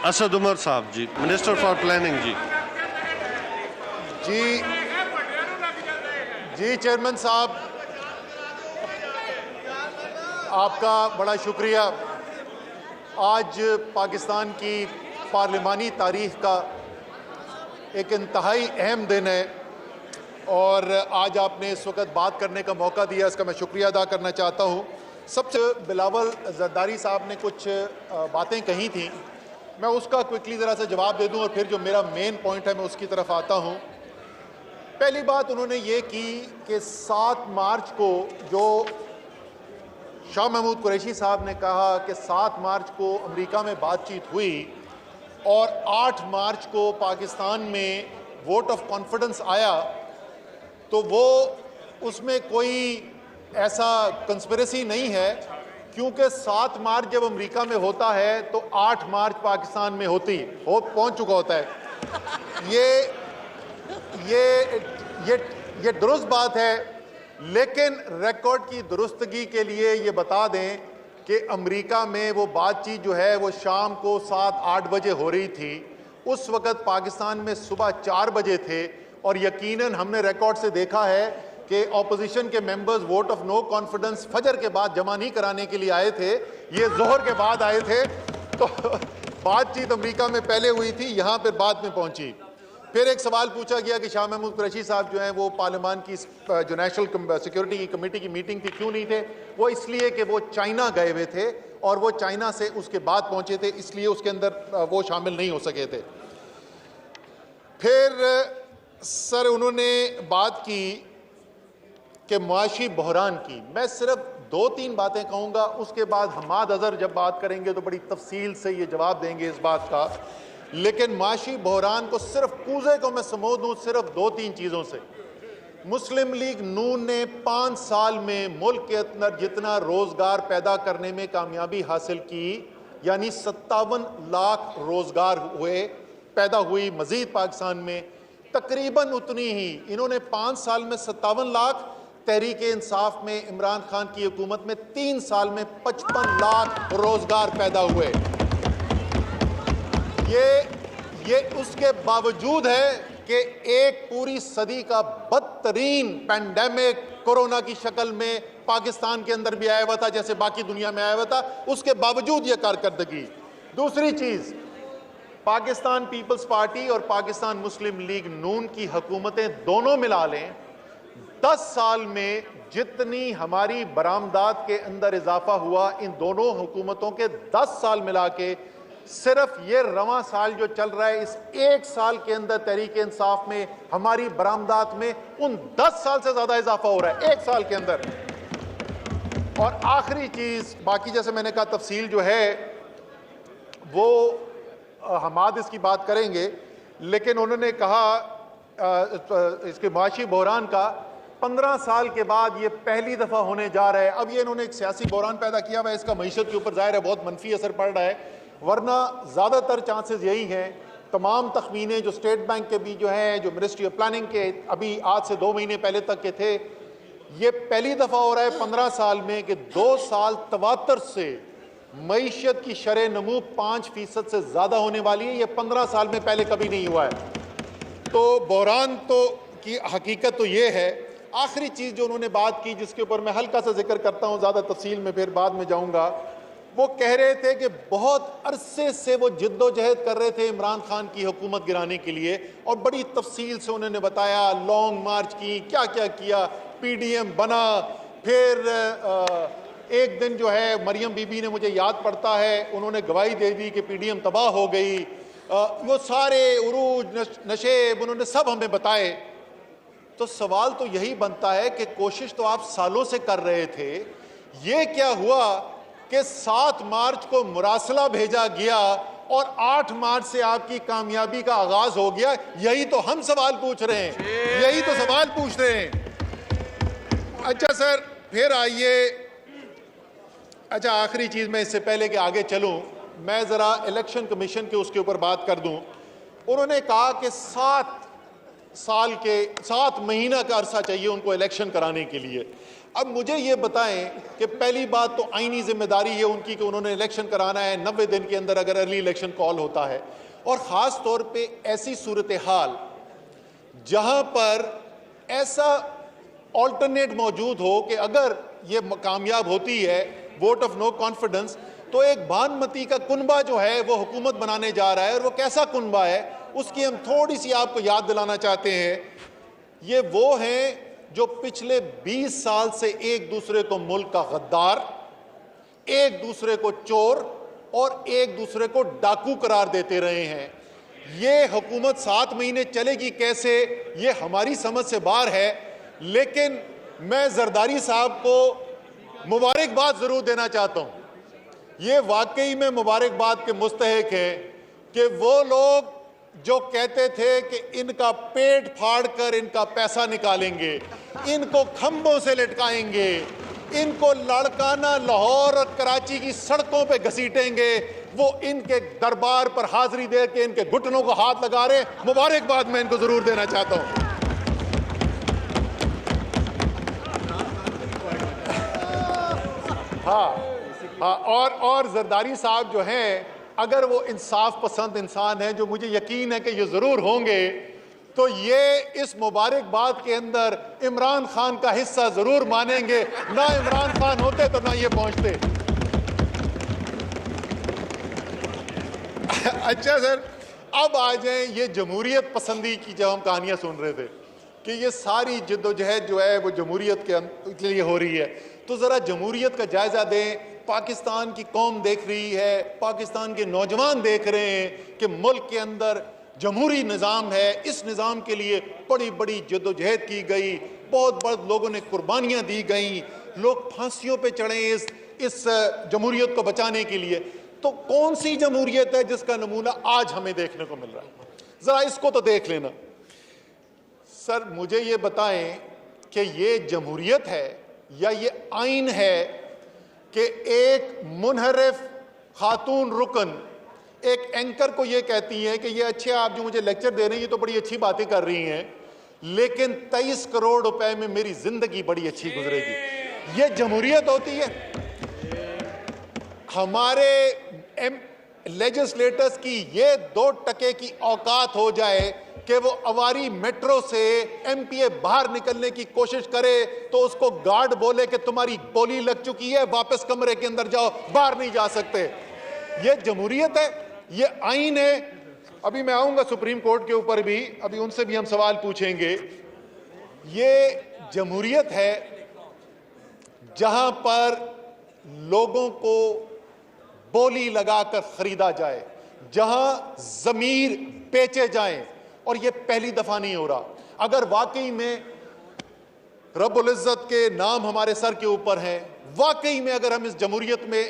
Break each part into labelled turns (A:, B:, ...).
A: असद उमर साहब ji, minister for planning ji.
B: जी जी चेयरमैन साहब, आपका बड़ा शुक्रिया। आज पाकिस्तान की पार्लिमानी तारीख का एक इंतहाई अहम दिन है और आज आपने इस वक्त बात करने का मौका दिया, इसका मैं शुक्रिया अदा करना चाहता हूँ। सबसे बिलावल जरदारी साहब ने कुछ बातें कही थी, मैं उसका क्विकली ज़रा सा जवाब दे दूं और फिर जो मेरा मेन पॉइंट है मैं उसकी तरफ आता हूं। पहली बात उन्होंने ये की कि 7 मार्च को जो शाह महमूद कुरैशी साहब ने कहा कि 7 मार्च को अमेरिका में बातचीत हुई और 8 मार्च को पाकिस्तान में वोट ऑफ कॉन्फिडेंस आया, तो वो उसमें कोई ऐसा कंस्पिरेसी नहीं है, क्योंकि 7 मार्च जब अमेरिका में होता है तो 8 मार्च पाकिस्तान में पहुंच चुका होता है। ये दुरुस्त बात है, लेकिन रिकॉर्ड की दुरुस्तगी के लिए ये बता दें कि अमेरिका में वो बातचीत जो है वो शाम को 7-8 बजे हो रही थी। उस वक़्त पाकिस्तान में सुबह 4 बजे थे और यकीनन हमने रिकॉर्ड से देखा है कि ऑपोजिशन के members vote of no confidence फजर के बाद जमा नहीं कराने के लिए आए थे, ये जोहर के बाद आए थे। तो बातचीत अमेरिका में पहले हुई थी, यहाँ पर बाद में पहुंची। फिर एक सवाल पूछा गया कि शाह महमूद कुरैशी साहब जो हैं वो पार्लियामान की जो नेशनल सिक्योरिटी की कमेटी की मीटिंग थी, क्यों नहीं थे? वो इसलिए कि वो चाइना गए हुए थे और वो चाइना से उसके बाद पहुंचे थे, इसलिए उसके अंदर वो शामिल नहीं हो सके थे। फिर सर उन्होंने बात की कि मुआशी बहरान की, मैं सिर्फ 2-3 बातें कहूँगा, उसके बाद हमाद अजहर जब बात करेंगे तो बड़ी तफसील से ये जवाब देंगे इस बात का। लेकिन मुआशी बहरान को सिर्फ कूजे को मैं समझ दूँ सिर्फ 2-3 चीज़ों से। मुस्लिम लीग नून ने 5 साल में मुल्क के अंदर जितना रोज़गार पैदा करने में कामयाबी हासिल की, यानी 57 लाख रोज़गार पैदा हुई मज़ीद पाकिस्तान में, तकरीबन उतनी ही इन्होंने 5 साल में 57 लाख, तहरीक इंसाफ में इमरान खान की हुकूमत में 3 साल में 55 लाख रोजगार पैदा हुए। ये उसके बावजूद है कि एक पूरी सदी का बदतरीन पैंडेमिक कोरोना की शक्ल में पाकिस्तान के अंदर भी आया हुआ था, जैसे बाकी दुनिया में आया हुआ था, उसके बावजूद ये कारकर्दगी। दूसरी चीज, पाकिस्तान पीपल्स पार्टी और पाकिस्तान मुस्लिम लीग नून की हुकूमतें दोनों मिला लें, 10 साल में जितनी हमारी बरामदात के अंदर इजाफा हुआ, इन दोनों हुकूमतों के 10 साल मिला के, सिर्फ ये रवां साल जो चल रहा है, इस 1 साल के अंदर तहरीक इंसाफ में हमारी बरामदात में उन 10 साल से ज्यादा इजाफा हो रहा है 1 साल के अंदर। और आखिरी चीज, बाकी जैसे मैंने कहा तफसील जो है वो हमाद इसकी बात करेंगे, लेकिन उन्होंने कहा इसके मुआशी बहरान का 15 साल के बाद ये पहली दफा होने जा रहा है। अब ये इन्होंने एक सियासी बहरान पैदा किया हुआ है, इसका मईशत के ऊपर जाहिर है बहुत मनफी असर पड़ रहा है, वरना ज्यादातर चांसेस यही हैं। तमाम तखमीने जो स्टेट बैंक के भी जो हैं, जो मिनिस्ट्री ऑफ प्लानिंग के अभी आज से 2 महीने पहले तक के थे, ये पहली दफा हो रहा है 15 साल में कि 2 साल तवातर से मईशत की शरह नमू 5% से ज्यादा होने वाली है। ये 15 साल में पहले कभी नहीं हुआ है। तो बहरान तो की हकीकत तो ये है। आखिरी चीज जो उन्होंने बात की, जिसके ऊपर मैं हल्का सा जिक्र करता हूं, ज्यादा तफसील में फिर बाद में जाऊंगा, वो कह रहे थे कि बहुत अरसे से वो जिद्दोजहद कर रहे थे इमरान खान की हुकूमत गिराने के लिए, और बड़ी तफसील से उन्होंने बताया, लॉन्ग मार्च की, क्या क्या किया, PDM बना। फिर एक दिन जो है मरियम बीबी ने, मुझे याद पड़ता है, उन्होंने गवाही दे दी कि PDM तबाह हो गई। वो सारे उरूज नशेब उन्होंने सब हमें बताए। तो सवाल तो यही बनता है कि कोशिश तो आप सालों से कर रहे थे, ये क्या हुआ कि 7 मार्च को मुरासला भेजा गया और 8 मार्च से आपकी कामयाबी का आगाज हो गया? यही तो हम सवाल पूछ रहे हैं, यही तो सवाल पूछ रहे हैं। अच्छा सर, फिर आइए, अच्छा आखिरी चीज मैं इससे पहले कि आगे चलूं, मैं जरा इलेक्शन कमीशन के उसके ऊपर बात कर दूं। उन्होंने कहा कि 7 महीना का अरसा चाहिए उनको इलेक्शन कराने के लिए। अब मुझे ये बताएं कि पहली बात तो आईनी जिम्मेदारी है उनकी कि उन्होंने इलेक्शन कराना है 90 दिन के अंदर अगर अर्ली इलेक्शन कॉल होता है, और ख़ास तौर पे ऐसी सूरत हाल जहां पर ऐसा ऑल्टरनेट मौजूद हो कि अगर ये कामयाब होती है वोट ऑफ नो कॉन्फिडेंस, तो एक भानुमती का कुनबा जो है वो हुकूमत बनाने जा रहा है, और वो कैसा कुनबा है उसकी हम थोड़ी सी आपको याद दिलाना चाहते हैं। ये वो हैं जो पिछले 20 साल से एक दूसरे को मुल्क का गद्दार, एक दूसरे को चोर और एक दूसरे को डाकू करार देते रहे हैं। ये हुकूमत 7 महीने चलेगी कैसे, ये हमारी समझ से बाहर है। लेकिन मैं जरदारी साहब को मुबारकबाद जरूर देना चाहता हूं। ये वाकई में मुबारकबाद के मुस्तहिक है कि वो लोग जो कहते थे कि इनका पेट फाड़कर इनका पैसा निकालेंगे, इनको खंभों से लटकाएंगे, इनको लड़काना लाहौर और कराची की सड़कों पे घसीटेंगे, वो इनके दरबार पर हाजिरी दे के इनके घुटनों को हाथ लगा रहे। मुबारकबाद मैं इनको जरूर देना चाहता हूं। हाँ, और जरदारी साहब जो हैं, अगर वो इंसाफ पसंद इंसान है, जो मुझे यकीन है कि ये जरूर होंगे, तो ये इस मुबारकबाद के अंदर इमरान खान का हिस्सा जरूर मानेंगे। ना इमरान खान होते तो ना ये पहुंचते। अच्छा सर, अब आ जाए ये जमहूरियत पसंदी की जब हम कहानियां सुन रहे थे कि ये सारी जिद्दोजहद जो है वो जमहूरियत के लिए हो रही है, तो जरा जमहूरियत का जायजा दें। पाकिस्तान की कौम देख रही है, पाकिस्तान के नौजवान देख रहे हैं कि मुल्क के अंदर जमहूरी निज़ाम है। इस निज़ाम के लिए बड़ी बड़ी जद्दोजहद की गई, बहुत बहुत लोगों ने कुर्बानियाँ दी गई, लोग फांसियों पे चढ़े इस जमहूरियत को बचाने के लिए। तो कौन सी जमहूरियत है जिसका नमूना आज हमें देखने को मिल रहा है? ज़रा इसको तो देख लेना। सर मुझे ये बताएं कि ये जमहूरियत है या ये आइन है कि एक मुनहरिफ खातून रुकन एक एंकर को ये कहती है कि ये अच्छे आप जो मुझे लेक्चर दे रहे हैं ये तो बड़ी अच्छी बातें कर रही हैं, लेकिन 23 करोड़ रुपए में मेरी जिंदगी बड़ी अच्छी गुजरेगी। ये जमहूरियत होती है? हमारे लेजिस्लेटर्स की ये 2% की औकात हो जाए कि वो अवारी मेट्रो से एमपीए बाहर निकलने की कोशिश करे तो उसको गार्ड बोले कि तुम्हारी बोली लग चुकी है, वापस कमरे के अंदर जाओ, बाहर नहीं जा सकते। ये जमहूरियत है? ये आइन है? अभी मैं आऊंगा सुप्रीम कोर्ट के ऊपर भी, अभी उनसे भी हम सवाल पूछेंगे। ये जमहूरियत है जहां पर लोगों को बोली लगाकर खरीदा जाए, जहां जमीर बेचे जाएं, और ये पहली दफा नहीं हो रहा। अगर वाकई में रब्बुल इज्जत के नाम हमारे सर के ऊपर हैं, वाकई में अगर हम इस जमहूरियत में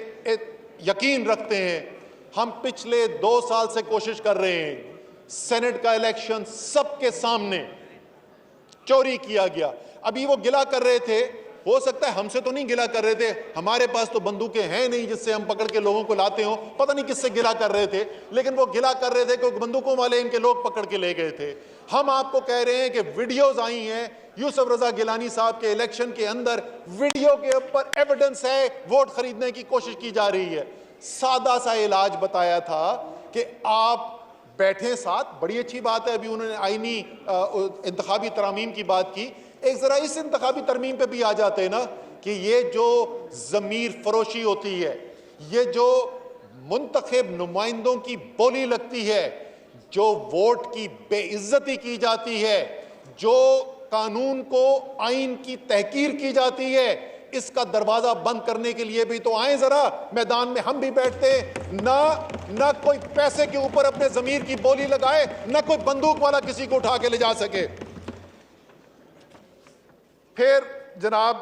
B: यकीन रखते हैं, हम पिछले 2 साल से कोशिश कर रहे हैं, सेनेट का इलेक्शन सबके सामने चोरी किया गया। अभी वो गिला कर रहे थे, हो सकता है हमसे तो नहीं गिला कर रहे थे, हमारे पास तो बंदूकें हैं नहीं जिससे हम पकड़ के लोगों को लाते हो, पता नहीं किससे गिला कर रहे थे, लेकिन वो गिला कर रहे थे क्योंकि बंदूकों वाले इनके लोग पकड़ के ले गए थे। हम आपको कह रहे हैं कि वीडियोस आई हैं यूसुफ रजा गिलानी साहब के इलेक्शन के अंदर, वीडियो के ऊपर एविडेंस है, वोट खरीदने की कोशिश की जा रही है। सादा सा इलाज बताया था कि आप बैठे साथ, बड़ी अच्छी बात है। अभी उन्होंने आईनी इंतखाबी तरामीम की बात की, एक जरा इस इंतखाबी तरमीम पे भी आ जाते हैं ना कि ये जो जमीर फरोशी होती है, ये जो मुंतखब नुमाइंदों की बोली लगती है, जो वोट की बेइज्जती की जाती है, जो कानून को आइन की तहकीर की जाती है, इसका दरवाजा बंद करने के लिए भी तो आए जरा मैदान में। हम भी बैठते ना कोई पैसे के ऊपर अपने जमीर की बोली लगाए, ना कोई बंदूक वाला किसी को उठा के ले जा सके। फिर जनाब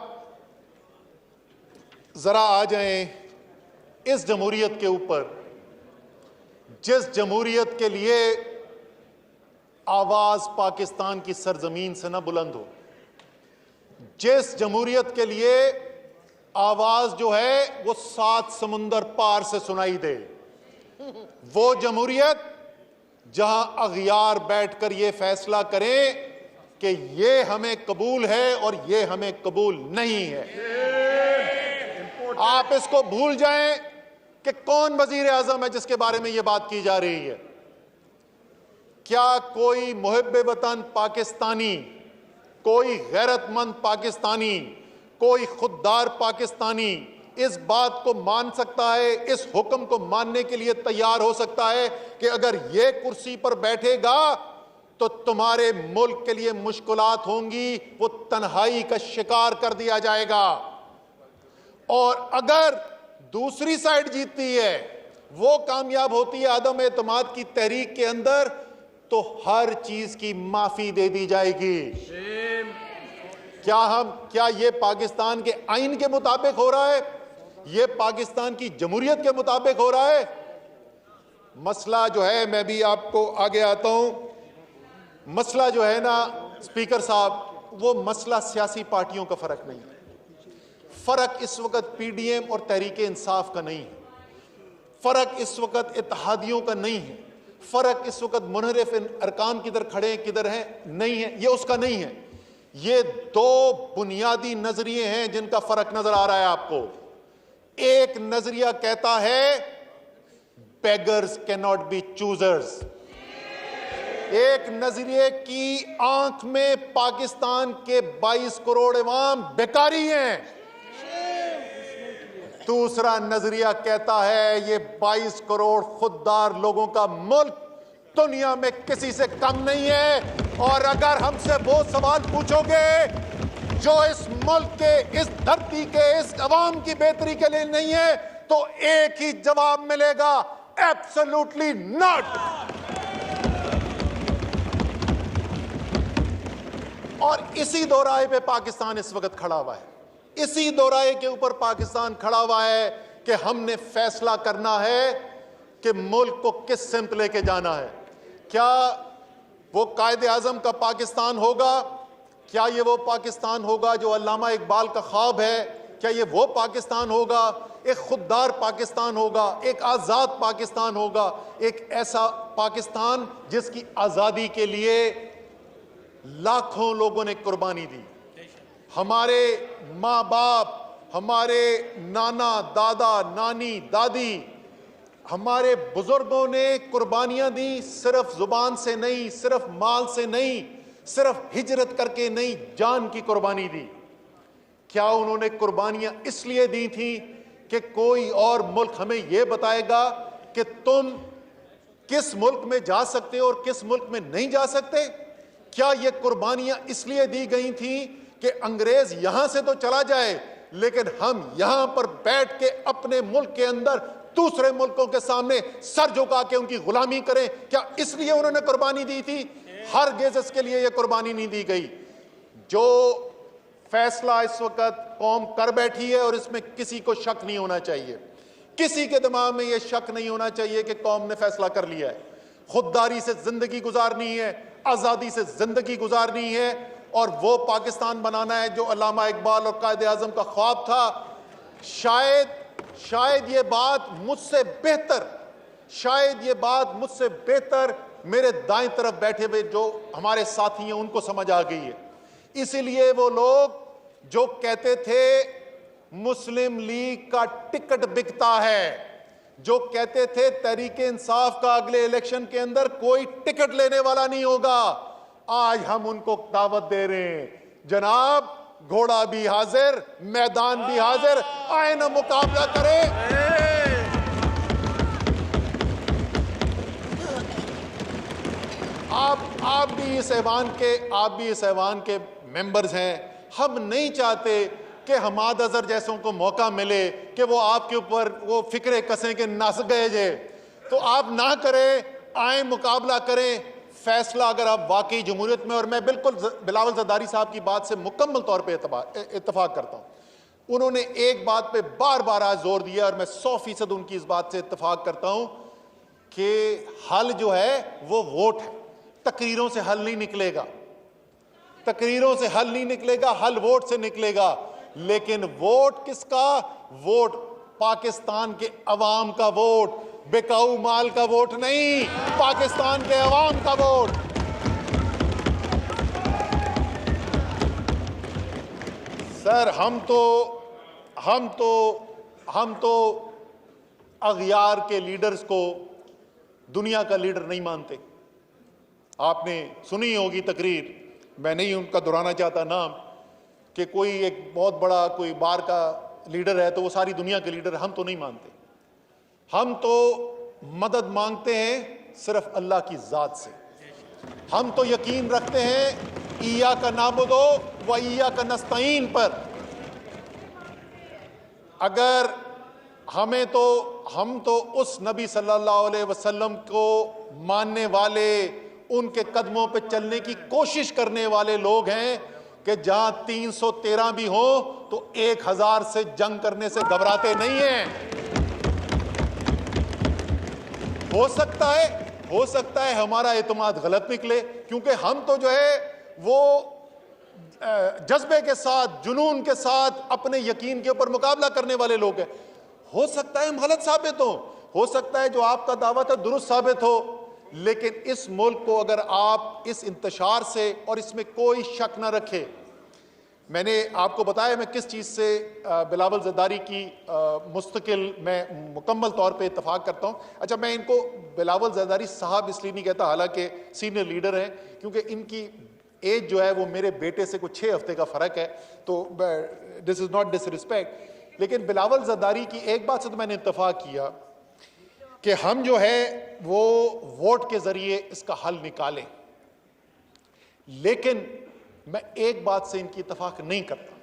B: जरा आ जाएं इस जमहूरियत के ऊपर, जिस जमहूरियत के लिए आवाज पाकिस्तान की सरजमीन से ना बुलंद हो, जिस जमहूरियत के लिए आवाज जो है वो 7 समुंदर पार से सुनाई दे, वो जमहूरियत जहां अगयार बैठकर ये फैसला करें कि ये हमें कबूल है और ये हमें कबूल नहीं है। आप इसको भूल जाएं कि कौन वजीर आजम है जिसके बारे में यह बात की जा रही है। क्या कोई मुहिब्बे वतन पाकिस्तानी, कोई गैरतमंद पाकिस्तानी, कोई खुददार पाकिस्तानी इस बात को मान सकता है, इस हुक्म को मानने के लिए तैयार हो सकता है कि अगर ये कुर्सी पर बैठेगा तो तुम्हारे मुल्क के लिए मुश्किलात होंगी, वो तन्हाई का शिकार कर दिया जाएगा। और अगर दूसरी साइड जीतती है, वो कामयाब होती है आदम एतमाद की तहरीक के अंदर, तो हर चीज की माफी दे दी जाएगी। क्या ये पाकिस्तान के आइन के मुताबिक हो रहा है? ये पाकिस्तान की जमहूरियत के मुताबिक हो रहा है? मसला जो है, मैं भी आपको आगे आता हूं, मसला जो है ना स्पीकर साहब, वो मसला सियासी पार्टियों का फर्क नहीं है। फर्क इस वक्त पीडीएम और तहरीक इंसाफ का नहीं है। फर्क इस वक्त इत्तेहादियों का नहीं है। फर्क इस वक्त मुनहरिफ अरकान किधर खड़े हैं किधर हैं नहीं है, ये उसका नहीं है। ये दो बुनियादी नजरिए हैं जिनका फर्क नजर आ रहा है आपको। एक नजरिया कहता है beggars can not be choosers. एक नजरिए की आंख में पाकिस्तान के 22 करोड़ अवाम बेकारी हैं। दूसरा नजरिया कहता है ये 22 करोड़ खुददार लोगों का मुल्क दुनिया में किसी से कम नहीं है। और अगर हमसे वो सवाल पूछोगे जो इस मुल्क के, इस धरती के, इस अवाम की बेहतरी के लिए नहीं है, तो एक ही जवाब मिलेगा, एब्सोल्युटली नॉट। और इसी दोराहे पे पाकिस्तान इस वक्त खड़ा हुआ है। इसी दोराहे के ऊपर पाकिस्तान खड़ा हुआ है कि हमने फैसला करना है कि मुल्क को किस सिमत लेके जाना है। क्या वो कायदे आजम का पाकिस्तान होगा? क्या ये वो पाकिस्तान होगा जो अल्लामा इकबाल का ख्वाब है? क्या ये वो पाकिस्तान होगा? एक खुददार पाकिस्तान होगा, एक आजाद पाकिस्तान होगा, एक ऐसा पाकिस्तान जिसकी आजादी के लिए लाखों लोगों ने कुर्बानी दी। हमारे माँ बाप, हमारे नाना दादा नानी दादी, हमारे बुजुर्गों ने कुर्बानियां दी, सिर्फ जुबान से नहीं, सिर्फ माल से नहीं, सिर्फ हिजरत करके नहीं, जान की कुर्बानी दी। क्या उन्होंने कुर्बानियां इसलिए दी थी कि कोई और मुल्क हमें यह बताएगा कि तुम किस मुल्क में जा सकते हो और किस मुल्क में नहीं जा सकते? क्या ये कुर्बानियां इसलिए दी गई थी कि अंग्रेज यहां से तो चला जाए, लेकिन हम यहां पर बैठ के अपने मुल्क के अंदर दूसरे मुल्कों के सामने सर झुका के उनकी गुलामी करें? क्या इसलिए उन्होंने कुर्बानी दी थी? हरगिज़ इसके लिए यह कुर्बानी नहीं दी गई। जो फैसला इस वक्त कौम कर बैठी है, और इसमें किसी को शक नहीं होना चाहिए, किसी के दिमाग में यह शक नहीं होना चाहिए कि कौम ने फैसला कर लिया है। खुददारी से जिंदगी गुजारनी है, आजादी से जिंदगी गुजारनी है, और वो पाकिस्तान बनाना है जो अल्लामा इकबाल और कायदे आजम का ख्वाब था। शायद ये बात मुझसे बेहतर, शायद ये बात मुझसे बेहतर मेरे दाएं तरफ बैठे हुए जो हमारे साथी हैं उनको समझ आ गई है। इसीलिए वो लोग जो कहते थे मुस्लिम लीग का टिकट बिकता है, जो कहते थे तहरीक इंसाफ का अगले इलेक्शन के अंदर कोई टिकट लेने वाला नहीं होगा, आज हम उनको दावत दे रहे हैं, जनाब घोड़ा भी हाजिर, मैदान भी हाजिर, आए ना मुकाबला करें। आप भी इस ऐवान के मेंबर्स हैं। हम नहीं चाहते कि हमाद अजहर जैसों को मौका मिले कि वो आपके ऊपर वो फिक्रे कसें के नस गए जे, तो आप ना करें, आए मुकाबला करें। फैसला अगर आप वाकई जमहूरियत में, और मैं बिल्कुल बिलावल ज़रदारी साहब की बात से मुकम्मल तौर पे इत्तफाक करता हूं। उन्होंने एक बात पे बार बार आज जोर दिया, और मैं 100% उनकी इस बात से इत्तफाक करता हूं कि हल जो है वो वोट है। तकरीरों से हल नहीं निकलेगा, तकरीरों से हल नहीं निकलेगा, हल वोट से निकलेगा। लेकिन वोट किसका? वोट पाकिस्तान के अवाम का वोट, बेकाऊ माल का वोट नहीं, पाकिस्तान के अवाम का वोट। सर हम तो अगयार के लीडर्स को दुनिया का लीडर नहीं मानते। आपने सुनी होगी तकरीर, मैं नहीं उनका दोहराना चाहता नाम, कि कोई एक बहुत बड़ा कोई बार का लीडर है तो वो सारी दुनिया के लीडर। हम तो नहीं मानते। हम तो मदद मांगते हैं सिर्फ अल्लाह की जात से। हम तो यकीन रखते हैं इया का नाबुदो व इया का नस्तईन पर। अगर हम तो उस नबी सल्लल्लाहु अलैहि वसल्लम को मानने वाले, उनके कदमों पे चलने की कोशिश करने वाले लोग हैं कि जहां 313 भी हो तो 1000 से जंग करने से घबराते नहीं हैं। हो सकता है हमारा एतमाद गलत निकले, क्योंकि हम तो जो है वो जज्बे के साथ, जुनून के साथ अपने यकीन के ऊपर मुकाबला करने वाले लोग हैं। हो सकता है हम गलत साबित हो सकता है जो आपका दावा था दुरुस्त साबित हो, लेकिन इस मुल्क को अगर आप इस इंतशार से, और इसमें कोई शक ना रखे, मैंने आपको बताया मैं किस चीज़ से बिलावल ज़रदारी की मुस्तकिल मैं मुकम्मल तौर पे इत्तफाक करता हूँ। अच्छा, मैं इनको बिलावल ज़रदारी साहब इसलिए नहीं कहता, हालांकि सीनियर लीडर हैं, क्योंकि इनकी एज जो है वो मेरे बेटे से कुछ 6 हफ्ते का फ़र्क है, तो दिस इज़ नॉट डिसरिस्पेक्ट। लेकिन बिलावल ज़रदारी की एक बात से तो मैंने इत्तफाक किया कि हम जो है वो वोट के ज़रिए इसका हल निकालें, लेकिन मैं एक बात से इनकी इत्तफाक नहीं करता।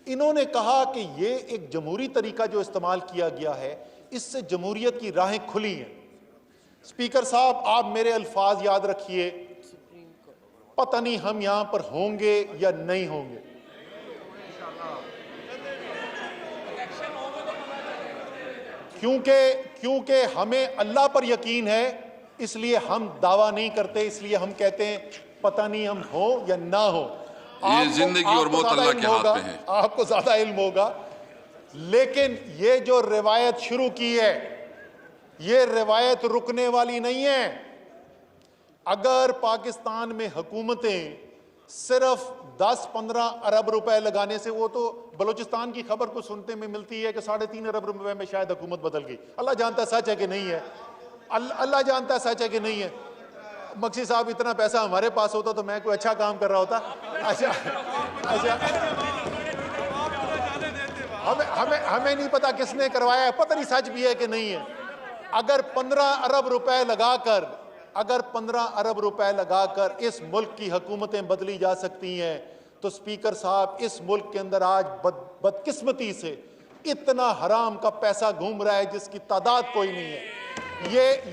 B: इन्होंने कहा कि ये एक जमहूरी तरीका जो इस्तेमाल किया गया है, इससे जमहूरियत की राहें खुली हैं। स्पीकर साहब, आप मेरे अल्फाज याद रखिए, पता नहीं हम यहां पर होंगे या नहीं होंगे, क्योंकि हमें अल्लाह पर यकीन है, इसलिए हम दावा नहीं करते, इसलिए हम कहते हैं पता नहीं हम हो या ना हो।
C: ये जिंदगी और मौत अल्लाह के हाथ में है,
B: आपको ज्यादा इल्म होगा। लेकिन ये जो रिवायत शुरू की है, ये रिवायत रुकने वाली नहीं है। अगर पाकिस्तान में हुकूमतें सिर्फ 10-15 अरब रुपए लगाने से, वो तो बलूचिस्तान की खबर को सुनते में मिलती है कि 3.5 अरब रुपए में शायद हुकूमत बदल गई। अल्लाह जानता है सच है कि नहीं है, अल्लाह जानता है सच है कि नहीं है। मक्सी साहब, इतना पैसा हमारे पास होता तो मैं कोई अच्छा काम कर रहा होता। अच्छा, हमें नहीं पता किसने करवाया है, पता नहीं सच भी है कि नहीं है। अगर 15 अरब रुपए लगाकर इस मुल्क की हुकूमतें बदली जा सकती हैं, तो स्पीकर साहब, इस मुल्क के अंदर आज बदकिस्मती से इतना हराम का पैसा घूम रहा है जिसकी तादाद कोई नहीं है।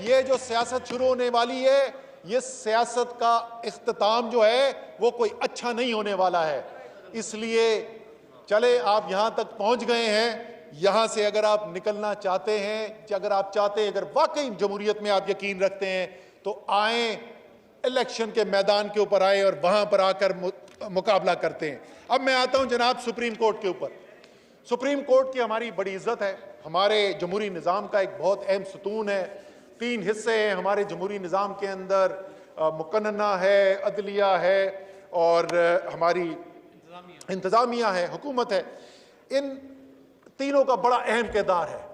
B: ये जो सियासत शुरू होने वाली है, ये सियासत का इख्तिताम जो है वो कोई अच्छा नहीं होने वाला है। इसलिए चले, आप यहां तक पहुंच गए हैं, यहां से अगर आप निकलना चाहते हैं, अगर वाकई जमहूरियत में आप यकीन रखते हैं, तो आए, इलेक्शन के मैदान के ऊपर आए और वहां पर आकर मुकाबला करते हैं। अब मैं आता हूं जनाब सुप्रीम कोर्ट के ऊपर। सुप्रीम कोर्ट की हमारी बड़ी इज्जत है, हमारे जमहूरी निज़ाम का एक बहुत अहम सतून है। 3 हिस्से हैं हमारे जमहूरी निज़ाम के अंदर, मुकन्ना है, अदलिया है और हमारी इंतज़ामिया है, हुकूमत है। इन तीनों का बड़ा अहम किरदार है।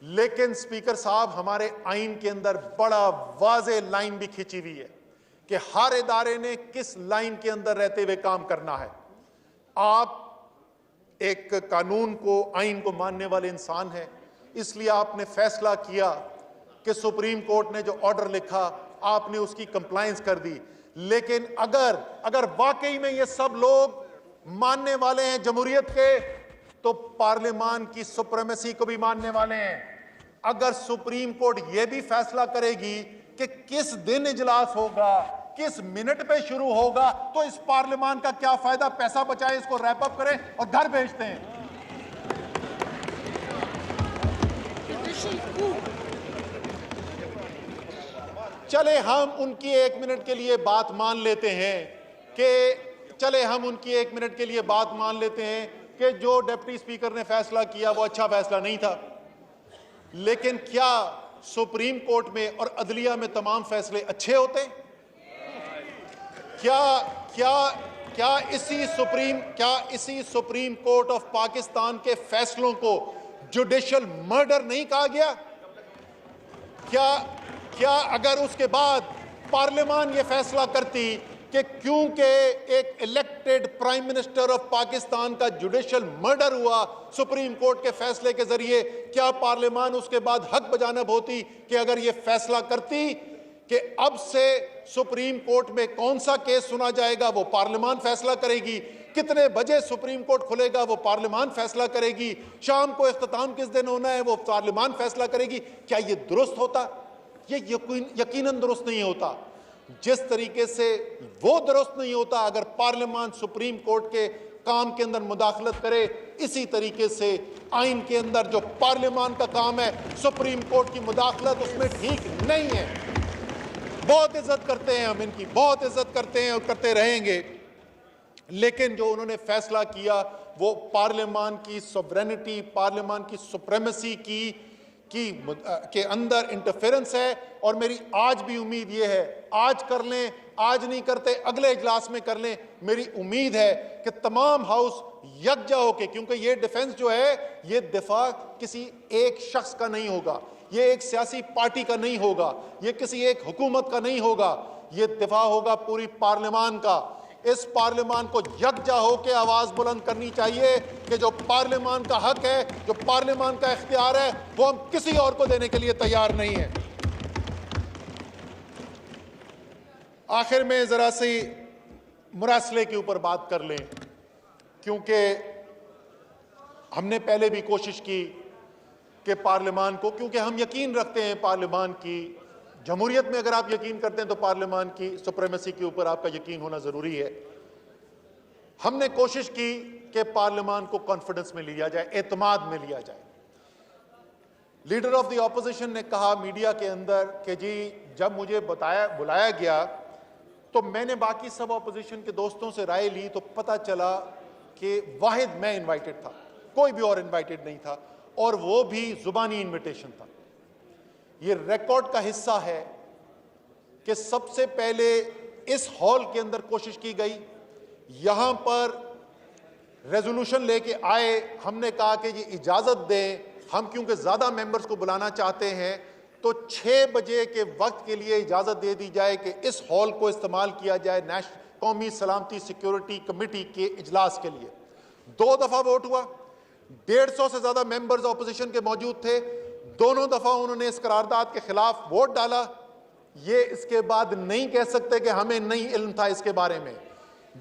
B: लेकिन स्पीकर साहब, हमारे आइन के अंदर बड़ा वाज़े लाइन भी खींची हुई है कि हर इदारे ने किस लाइन के अंदर रहते हुए काम करना है। आप एक कानून को, आइन को मानने वाले इंसान हैं, इसलिए आपने फैसला किया कि सुप्रीम कोर्ट ने जो ऑर्डर लिखा आपने उसकी कंप्लायंस कर दी। लेकिन अगर वाकई में ये सब लोग मानने वाले हैं जमहूरियत के, तो पार्लियामान की सुप्रीमेसी को भी मानने वाले हैं। अगर सुप्रीम कोर्ट यह भी फैसला करेगी कि किस दिन इजलास होगा, किस मिनट पे शुरू होगा, तो इस पार्लियामान का क्या फायदा। पैसा बचाए, इसको रैप अप करें और घर भेजते हैं। चले हम उनकी 1 मिनट के लिए बात मान लेते हैं कि जो डिप्टी स्पीकर ने फैसला किया वो अच्छा फैसला नहीं था। लेकिन क्या सुप्रीम कोर्ट में और अदलिया में तमाम फैसले अच्छे होते? क्या इसी सुप्रीम कोर्ट ऑफ पाकिस्तान के फैसलों को जुडिशियल मर्डर नहीं कहा गया? क्या अगर उसके बाद पार्लियामान ये फैसला करती कि क्योंकि एक elected prime minister of Pakistan का जुडिशियल मर्डर हुआ सुप्रीम कोर्ट के फैसले के जरिए, क्या पार्लियामान उसके बाद हक बजानब होती कि अगर ये फैसला करती कि अब से सुप्रीम कोर्ट में कौन सा केस सुना जाएगा वो पार्लियामान फैसला करेगी, कितने बजे सुप्रीम कोर्ट खुलेगा वो पार्लियामान फैसला करेगी, शाम को इख्तिताम किस दिन होना है वो पार्लियामान फैसला करेगी? क्या ये दुरुस्त होता? ये यकीनन दुरुस्त नहीं होता। जिस तरीके से वो दुरुस्त नहीं होता अगर पार्लियामान सुप्रीम कोर्ट के काम के अंदर मुदाखलत करे, इसी तरीके से आइन के अंदर जो पार्लियामान का काम है सुप्रीम कोर्ट की मुदाखलत उसमें ठीक नहीं है। बहुत इज्जत करते हैं हम इनकी, बहुत इज्जत करते हैं और करते रहेंगे, लेकिन जो उन्होंने फैसला किया वो पार्लियामान की सॉवरेनिटी, पार्लियामान की सुप्रीमेसी के अंदर इंटरफेरेंस है। और मेरी आज भी उम्मीद ये है, आज कर लें, आज नहीं करते अगले इजलास में कर लें, मेरी उम्मीद है कि तमाम हाउस यकजा होके, क्योंकि ये डिफेंस जो है ये दिफा किसी एक शख्स का नहीं होगा, ये एक सियासी पार्टी का नहीं होगा, ये किसी एक हुकूमत का नहीं होगा, ये दिफा होगा पूरी पार्लियामान का। इस पार्लियामान को यकजा होकर आवाज बुलंद करनी चाहिए कि जो पार्लियामान का हक है, जो पार्लियामान का इख्तियार है, वो हम किसी और को देने के लिए तैयार नहीं है। आखिर में जरा सी मुरासले के ऊपर बात कर लें, क्योंकि हमने पहले भी कोशिश की कि पार्लियामान को, क्योंकि हम यकीन रखते हैं पार्लियामान की जमहूरियत में, अगर आप यकीन करते हैं तो पार्लियामान की सुप्रीमेसी के ऊपर आपका यकीन होना जरूरी है। हमने कोशिश की कि पार्लियामान को कॉन्फिडेंस में लिया जाए, एतमाद में लिया जाए। लीडर ऑफ द ऑपोजिशन ने कहा मीडिया के अंदर कि जी जब मुझे बुलाया गया तो मैंने बाकी सब ऑपोजिशन के दोस्तों से राय ली तो पता चला कि वाहिद मैं इनवाइटेड था, कोई भी और इनवाइटेड नहीं था, और वो भी जुबानी इनविटेशन था। ये रिकॉर्ड का हिस्सा है कि सबसे पहले इस हॉल के अंदर कोशिश की गई, यहां पर रेजोल्यूशन लेके आए, हमने कहा कि ये इजाजत दें, हम क्योंकि ज्यादा मेंबर्स को बुलाना चाहते हैं तो 6 बजे के वक्त के लिए इजाजत दे दी जाए कि इस हॉल को इस्तेमाल किया जाए नेशनल कौमी सलामती सिक्योरिटी कमेटी के इजलास के लिए। 2 दफा वोट हुआ, 150 से ज्यादा मेंबर्स ऑपोजिशन के मौजूद थे, दोनों दफा उन्होंने इस करारदाद के खिलाफ वोट डाला। ये इसके बाद नहीं कह सकते कि हमें नहीं इल्म था इसके बारे में।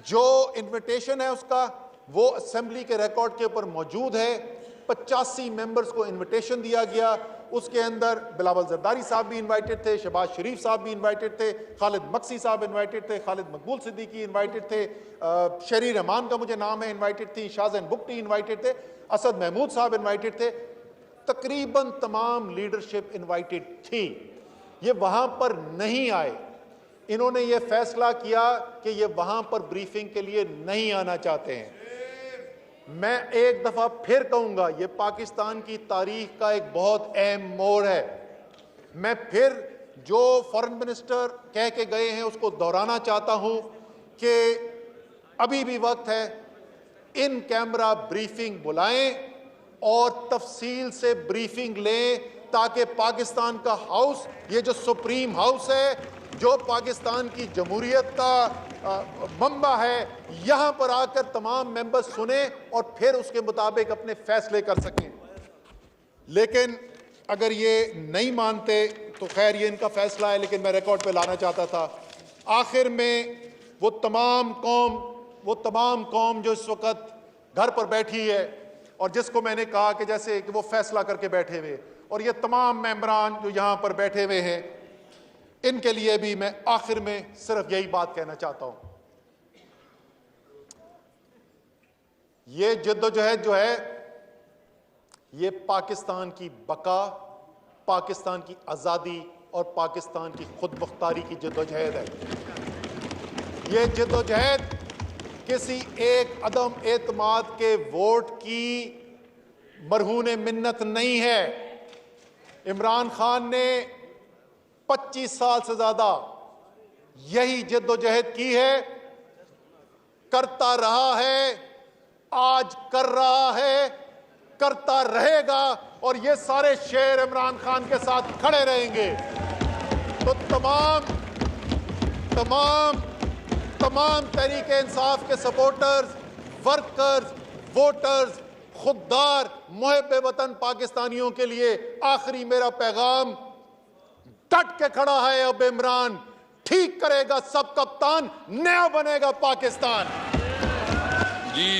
B: जो इनविटेशन है उसका वो असेंबली के रिकॉर्ड के ऊपर मौजूद है। 85 मेंबर्स को इनविटेशन दिया गया, उसके अंदर बिलावल जरदारी साहब भी इनवाइटेड थे, शहबाज शरीफ साहब भी इनवाइटेड थे, खालिद मक्सी साहब इनवाइटेड थे, खालिद मकबूल सिद्दीकी इनवाइटेड थे, शरी रहमान का मुझे नाम है इनवाइटेड थी, शाहजैन बुक्टी इनवाइटेड थे, असद महमूद साहब इनवाइटेड थे, तकरीबन तमाम लीडरशिप इनवाइटेड थी। ये वहां पर नहीं आए। इन्होंने ये फैसला किया कि ये वहां पर ब्रीफिंग के लिए नहीं आना चाहते हैं। मैं एक दफा फिर कहूंगा, ये पाकिस्तान की तारीख का एक बहुत अहम मोड़ है। मैं फिर जो फॉरेन मिनिस्टर कह के गए हैं उसको दोहराना चाहता हूं कि अभी भी वक्त है, इन कैमरा ब्रीफिंग बुलाएं और तफसील से ब्रीफिंग लें ताकि पाकिस्तान का हाउस, ये जो सुप्रीम हाउस है, जो पाकिस्तान की जमहूरियत का मंबा है, यहां पर आकर तमाम मेंबर्स सुने और फिर उसके मुताबिक अपने फैसले कर सकें। लेकिन अगर ये नहीं मानते तो खैर ये इनका फैसला है, लेकिन मैं रिकॉर्ड पे लाना चाहता था। आखिर में वो तमाम कौम जो इस वक्त घर पर बैठी है और जिसको मैंने कहा कि जैसे कि वो फैसला करके बैठे हुए, और ये तमाम मेंबरान जो यहां पर बैठे हुए हैं, इनके लिए भी मैं आखिर में सिर्फ यही बात कहना चाहता हूं, ये जद्दोजहद जो है ये पाकिस्तान की बका, पाकिस्तान की आजादी और पाकिस्तान की खुद मुख्तारी की जद्दोजहद है। ये जद्दोजहद किसी एक अदम एतमाद के वोट की मरहून मिन्नत नहीं है। इमरान खान ने 25 साल से ज्यादा यही जद्दोजहद की है करता रहा है, आज कर रहा है, करता रहेगा और ये सारे शेर इमरान खान के साथ खड़े रहेंगे। तो तमाम तहरीके इंसाफ के सपोर्टर्स, वर्कर्स, वोटर्स, खुददार, मुहिब वतन पाकिस्तानियों के लिए आखिरी मेरा पैगाम, डट के खड़ा है अब इमरान, ठीक करेगा सब कप्तान, नया बनेगा पाकिस्तान।
C: जी